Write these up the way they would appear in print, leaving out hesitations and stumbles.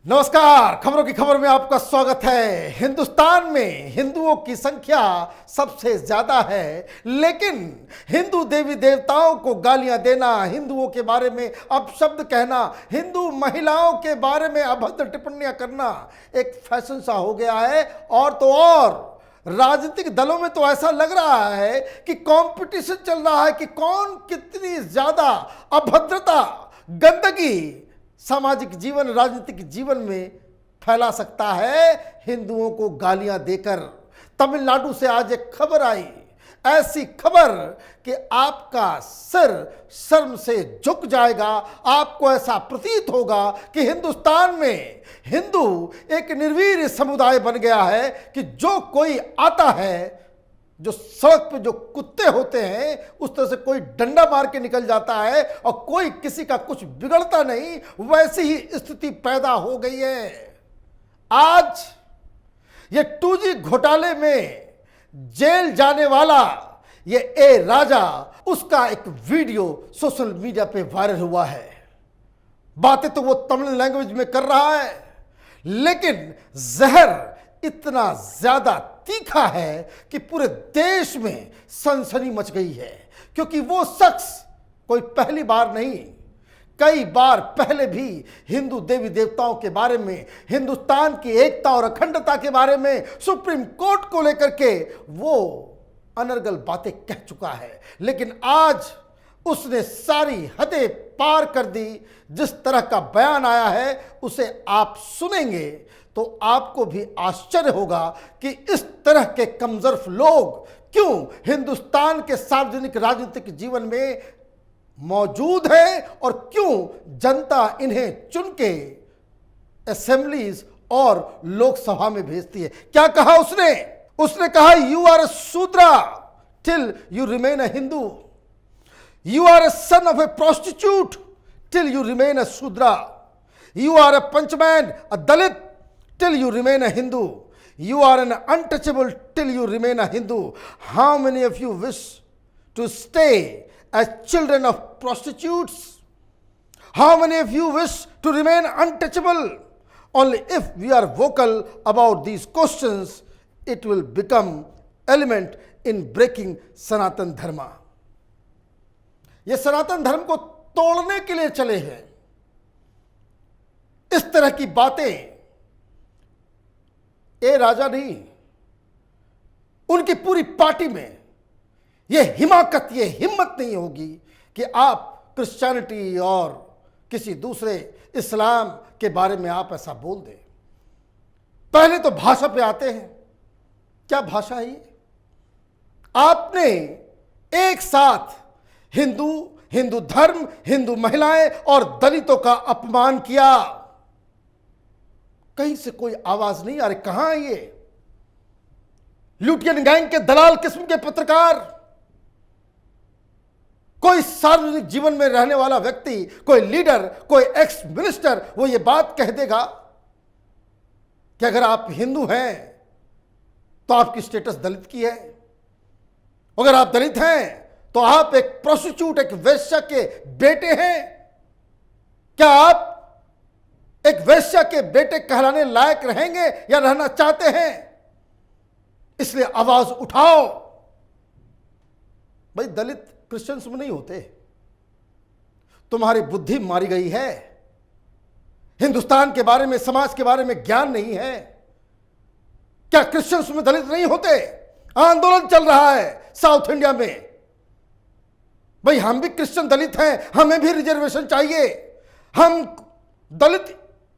नमस्कार, खबरों की खबर में आपका स्वागत है। हिंदुस्तान में हिंदुओं की संख्या सबसे ज्यादा है, लेकिन हिंदू देवी देवताओं को गालियां देना, हिंदुओं के बारे में अपशब्द कहना, हिंदू महिलाओं के बारे में अभद्र टिप्पणियां करना एक फैशन सा हो गया है। और तो और राजनीतिक दलों में तो ऐसा लग रहा है कि कंपटीशन चल रहा है कि कौन कितनी ज्यादा अभद्रता, गंदगी सामाजिक जीवन, राजनीतिक जीवन में फैला सकता है हिंदुओं को गालियां देकर। तमिलनाडु से आज एक खबर आई, ऐसी खबर कि आपका सिर शर्म से झुक जाएगा। आपको ऐसा प्रतीत होगा कि हिंदुस्तान में हिंदू एक निर्वीर समुदाय बन गया है कि जो कोई आता है, जो सड़क पे जो कुत्ते होते हैं उस तरह से कोई डंडा मार के निकल जाता है और कोई किसी का कुछ बिगड़ता नहीं, वैसी ही स्थिति पैदा हो गई है। आज ये 2G घोटाले में जेल जाने वाला ये ए राजा, उसका एक वीडियो सोशल मीडिया पे वायरल हुआ है। बातें तो वो तमिल लैंग्वेज में कर रहा है, लेकिन जहर इतना ज्यादा तीखा है कि पूरे देश में सनसनी मच गई है। क्योंकि वो शख्स कोई पहली बार नहीं, कई बार पहले भी हिंदू देवी देवताओं के बारे में, हिंदुस्तान की एकता और अखंडता के बारे में, सुप्रीम कोर्ट को लेकर के वो अनर्गल बातें कह चुका है। लेकिन आज उसने सारी हदें पार कर दी। जिस तरह का बयान आया है उसे आप सुनेंगे तो आपको भी आश्चर्य होगा कि इस तरह के कमजोर लोग क्यों हिंदुस्तान के सार्वजनिक राजनीतिक जीवन में मौजूद हैं और क्यों जनता इन्हें चुन के असेंबलीज और लोकसभा में भेजती है। क्या कहा उसने कहा, you are a Shudra till you remain a Hindu, you are a son of a prostitute till you remain a Shudra, you are a Panchaman, a Dalit till you remain a Hindu. You are an untouchable till you remain a Hindu. How many of you wish to stay as children of prostitutes? How many of you wish to remain untouchable? Only if we are vocal about these questions, it will become element in breaking Sanatan Dharma. ये सनातन धर्म को तोड़ने के लिए चले हैं। इस तरह की बातें ए राजा नहीं, उनकी पूरी पार्टी में यह हिमाकत, यह हिम्मत नहीं होगी कि आप क्रिश्चियनिटी और किसी दूसरे इस्लाम के बारे में आप ऐसा बोल दें। पहले तो भाषा पे आते हैं। क्या भाषा है ये? आपने एक साथ हिंदू धर्म, हिंदू महिलाएं और दलितों का अपमान किया। कहीं से कोई आवाज नहीं आ रही। कहां है ये लुटियन गैंग के दलाल किस्म के पत्रकार? कोई सार्वजनिक जीवन में रहने वाला व्यक्ति, कोई लीडर, कोई एक्स मिनिस्टर वो ये बात कह देगा कि अगर आप हिंदू हैं तो आपकी स्टेटस दलित की है, अगर आप दलित हैं तो आप एक प्रोस्टिट्यूट, एक वेश्या के बेटे हैं? क्या आप एक वेश्या के बेटे कहलाने लायक रहेंगे या रहना चाहते हैं? इसलिए आवाज उठाओ। भाई, दलित क्रिश्चियंस में नहीं होते। तुम्हारी बुद्धि मारी गई है। हिंदुस्तान के बारे में, समाज के बारे में ज्ञान नहीं है। क्या क्रिश्चियंस में दलित नहीं होते? आंदोलन चल रहा है साउथ इंडिया में। भाई, हम भी क्रिश्चियन दलित हैं, हमें भी रिजर्वेशन चाहिए। हम दलित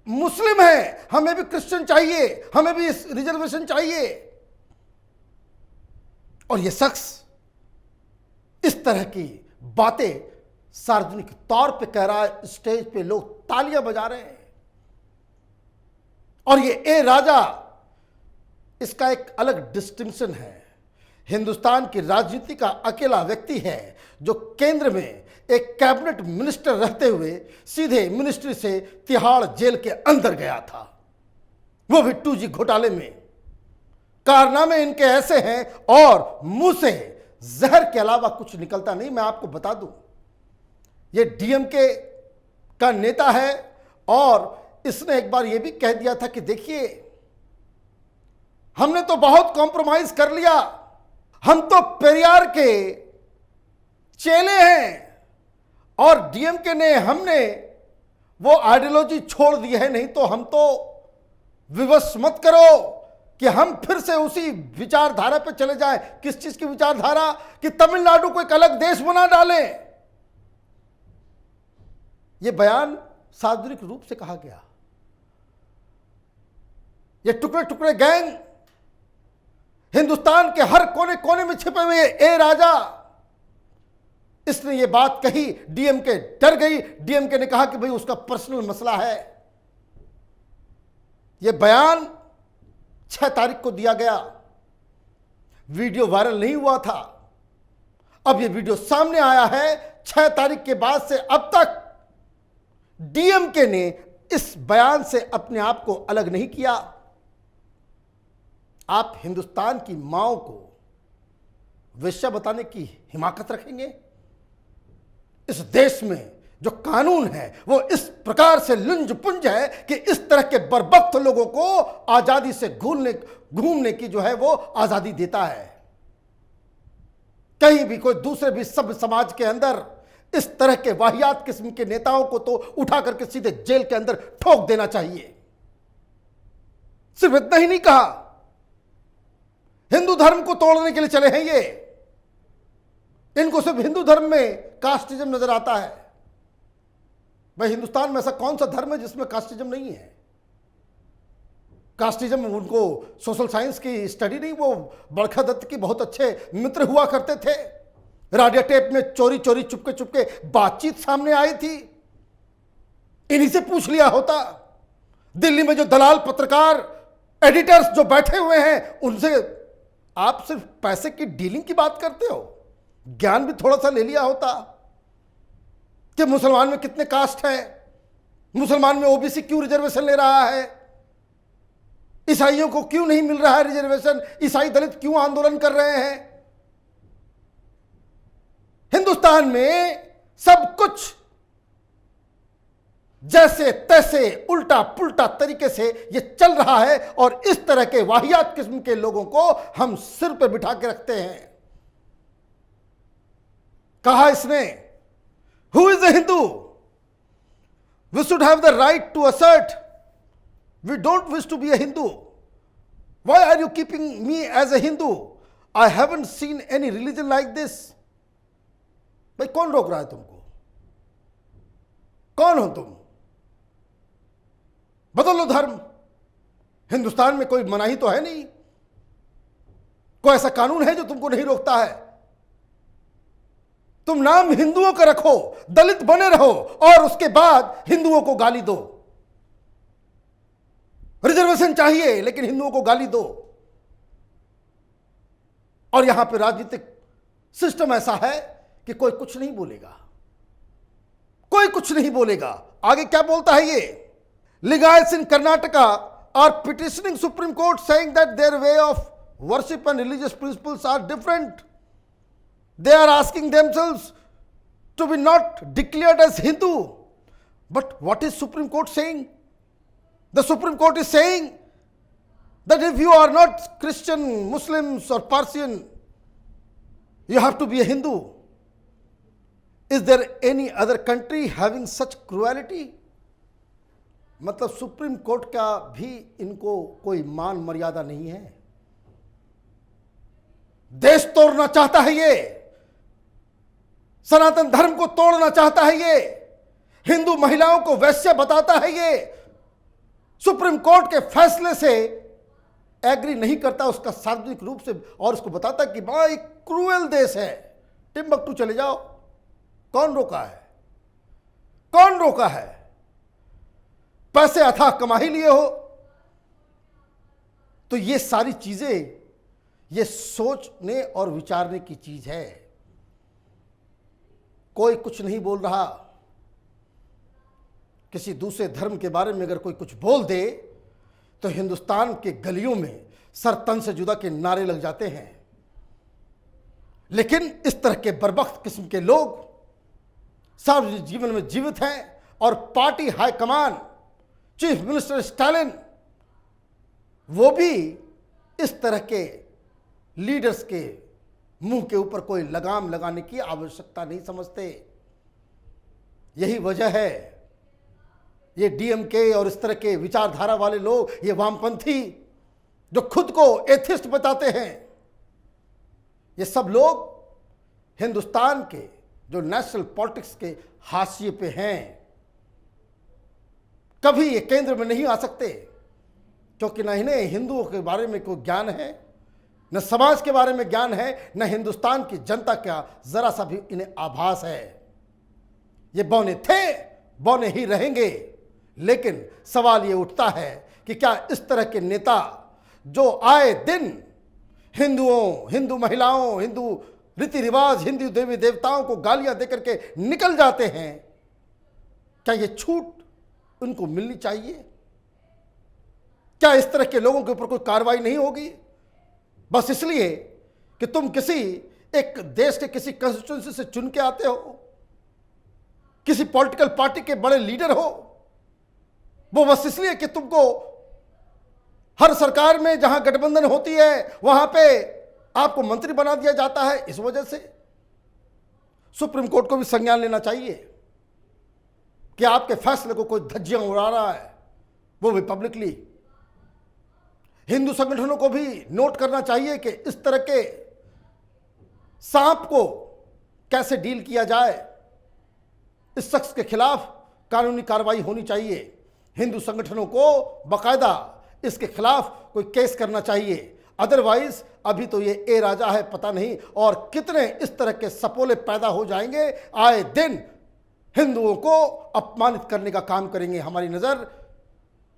मुस्लिम हैं, हमें भी क्रिश्चियन चाहिए, हमें भी रिजर्वेशन चाहिए। और यह शख्स इस तरह की बातें सार्वजनिक तौर पे कह रहा है, स्टेज पे लोग तालियां बजा रहे हैं। और ये ए राजा, इसका एक अलग डिस्टिंक्शन है। हिंदुस्तान की राजनीति का अकेला व्यक्ति है जो केंद्र में एक कैबिनेट मिनिस्टर रहते हुए सीधे मिनिस्ट्री से तिहाड़ जेल के अंदर गया था, वो भी 2G घोटाले में। कारनामे इनके ऐसे हैं और मुंह से जहर के अलावा कुछ निकलता नहीं। मैं आपको बता दूं, ये डीएमके का नेता है और इसने एक बार यह भी कह दिया था कि देखिए, हमने तो बहुत कॉम्प्रोमाइज कर लिया, हम तो पेरियार के चेले हैं और डीएमके ने हमने वो आइडियोलॉजी छोड़ दी है, नहीं तो हम तो विवश मत करो कि हम फिर से उसी विचारधारा पे चले जाएं। किस चीज की विचारधारा? कि तमिलनाडु को एक अलग देश बना डालें। यह बयान सार्वजनिक रूप से कहा गया। ये टुकड़े टुकड़े गैंग हिंदुस्तान के हर कोने कोने में छिपे हुए ए राजा, इसने ये बात कही, डीएमके डर गई। डीएमके ने कहा कि भाई उसका पर्सनल मसला है। यह बयान 6 तारीख को दिया गया। वीडियो वायरल नहीं हुआ था। अब यह वीडियो सामने आया है। 6 तारीख के बाद से अब तक डीएमके ने इस बयान से अपने आप को अलग नहीं किया। आप हिंदुस्तान की माओ को वेश्या बताने की हिमाकत रखेंगे? इस देश में जो कानून है वो इस प्रकार से लुंज पुंज है कि इस तरह के बर्बक्त लोगों को आजादी से घूमने की जो है वो आजादी देता है। कहीं भी कोई दूसरे भी सभ्य समाज के अंदर इस तरह के वाहियात किस्म के नेताओं को तो उठा करके सीधे जेल के अंदर ठोक देना चाहिए। सिर्फ इतना ही नहीं कहा, हिंदू धर्म को तोड़ने के लिए चले हैं ये। इनको सिर्फ हिंदू धर्म में कास्टिज्म नजर आता है। भाई, हिंदुस्तान में ऐसा कौन सा धर्म है जिसमें कास्टिज्म नहीं है? कास्टिज्म उनको सोशल साइंस की स्टडी नहीं, वो बड़खा दत्त की बहुत अच्छे मित्र हुआ करते थे। रेडियो टेप में चोरी चोरी चुपके चुपके बातचीत सामने आई थी। इन्हीं से पूछ लिया होता। दिल्ली में जो दलाल पत्रकार एडिटर्स जो बैठे हुए हैं, उनसे आप सिर्फ पैसे की डीलिंग की बात करते हो। ज्ञान भी थोड़ा सा ले लिया होता कि मुसलमान में कितने कास्ट हैं, मुसलमान में ओबीसी क्यों रिजर्वेशन ले रहा है, ईसाइयों को क्यों नहीं मिल रहा है रिजर्वेशन, ईसाई दलित क्यों आंदोलन कर रहे हैं। हिंदुस्तान में सब कुछ जैसे तैसे उल्टा पुल्टा तरीके से ये चल रहा है और इस तरह के वाहियात किस्म के लोगों को हम सिर पे बिठा के रखते हैं। कहा इसने, who is a Hindu? We should have the right to assert we don't wish to be a Hindu. Why are you keeping me as a Hindu? I haven't seen any religion like this. भाई, कौन रोक रहा है तुमको? कौन हो तुम? बदल लो धर्म। हिंदुस्तान में कोई मनाही तो है नहीं, कोई ऐसा कानून है जो तुमको नहीं रोकता है। तुम नाम हिंदुओं का रखो, दलित बने रहो और उसके बाद हिंदुओं को गाली दो। रिजर्वेशन चाहिए लेकिन हिंदुओं को गाली दो। और यहां पे राजनीतिक सिस्टम ऐसा है कि कोई कुछ नहीं बोलेगा, कोई कुछ नहीं बोलेगा। आगे क्या बोलता है ये? Lingayats in Karnataka are petitioning Supreme Court saying that their way of worship and religious principles are different. They are asking themselves to be not declared as Hindu. But what is Supreme Court saying? The Supreme Court is saying that if you are not Christian, Muslims or Persian, you have to be a Hindu. Is there any other country having such cruelty? मतलब supreme court का भी इनको कोई मान मर्यादा नहीं है। देश तोड़ना चाहता है ये, सनातन धर्म को तोड़ना चाहता है ये, हिंदू महिलाओं को वैश्य बताता है ये, सुप्रीम कोर्ट के फैसले से एग्री नहीं करता उसका सार्वजनिक रूप से और उसको बताता कि भाई क्रूएल देश है, टिम्बकटू चले जाओ। कौन रोका है? कौन रोका है? पैसे अथाह कमा ही लिए हो। तो ये सारी चीजें ये सोचने और विचारने की चीज है। कोई कुछ नहीं बोल रहा। किसी दूसरे धर्म के बारे में अगर कोई कुछ बोल दे तो हिंदुस्तान के गलियों में सर तन से जुदा के नारे लग जाते हैं। लेकिन इस तरह के बर्बख्त किस्म के लोग सार्वजनिक जीवन में जीवित हैं और party high command chief minister Stalin, वो भी इस तरह के लीडर्स के मुंह के ऊपर कोई लगाम लगाने की आवश्यकता नहीं समझते। यही वजह है ये डीएमके और इस तरह के विचारधारा वाले लोग, ये वामपंथी जो खुद को एथिस्ट बताते हैं, ये सब लोग हिंदुस्तान के जो नेशनल पॉलिटिक्स के हाशिए पे हैं, कभी ये केंद्र में नहीं आ सकते, क्योंकि न इन्हें हिंदुओं के बारे में कोई ज्ञान है, न समाज के बारे में ज्ञान है, न हिंदुस्तान की जनता का जरा सा भी इन्हें आभास है। ये बौने थे, बौने ही रहेंगे। लेकिन सवाल ये उठता है कि क्या इस तरह के नेता जो आए दिन हिंदुओं, हिंदू महिलाओं, हिंदू रीति रिवाज, हिंदू देवी देवताओं को गालियां देकर के निकल जाते हैं, क्या ये छूट उनको मिलनी चाहिए? क्या इस तरह के लोगों के ऊपर कोई कार्रवाई नहीं होगी बस इसलिए कि तुम किसी एक देश के किसी कंस्टिट्यूंसी से चुन के आते हो, किसी पॉलिटिकल पार्टी के बड़े लीडर हो, वो बस इसलिए कि तुमको हर सरकार में जहां गठबंधन होती है वहां पे आपको मंत्री बना दिया जाता है? इस वजह से सुप्रीम कोर्ट को भी संज्ञान लेना चाहिए कि आपके फैसले को कोई धज्जियां उड़ा रहा है, वो भी पब्लिकली। हिंदू संगठनों को भी नोट करना चाहिए कि इस तरह के सांप को कैसे डील किया जाए। इस शख्स के खिलाफ कानूनी कार्रवाई होनी चाहिए। हिंदू संगठनों को बाकायदा इसके खिलाफ कोई केस करना चाहिए। अदरवाइज अभी तो ये ए राजा है, पता नहीं और कितने इस तरह के सपोले पैदा हो जाएंगे, आए दिन हिंदुओं को अपमानित करने का काम करेंगे। हमारी नज़र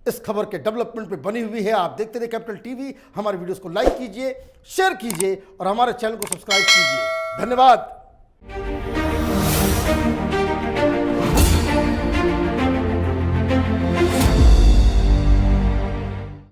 इस खबर के डेवलपमेंट पे बनी हुई है। आप देखते रहिए कैपिटल टीवी। हमारे वीडियोस को लाइक कीजिए, शेयर कीजिए और हमारे चैनल को सब्सक्राइब कीजिए। धन्यवाद।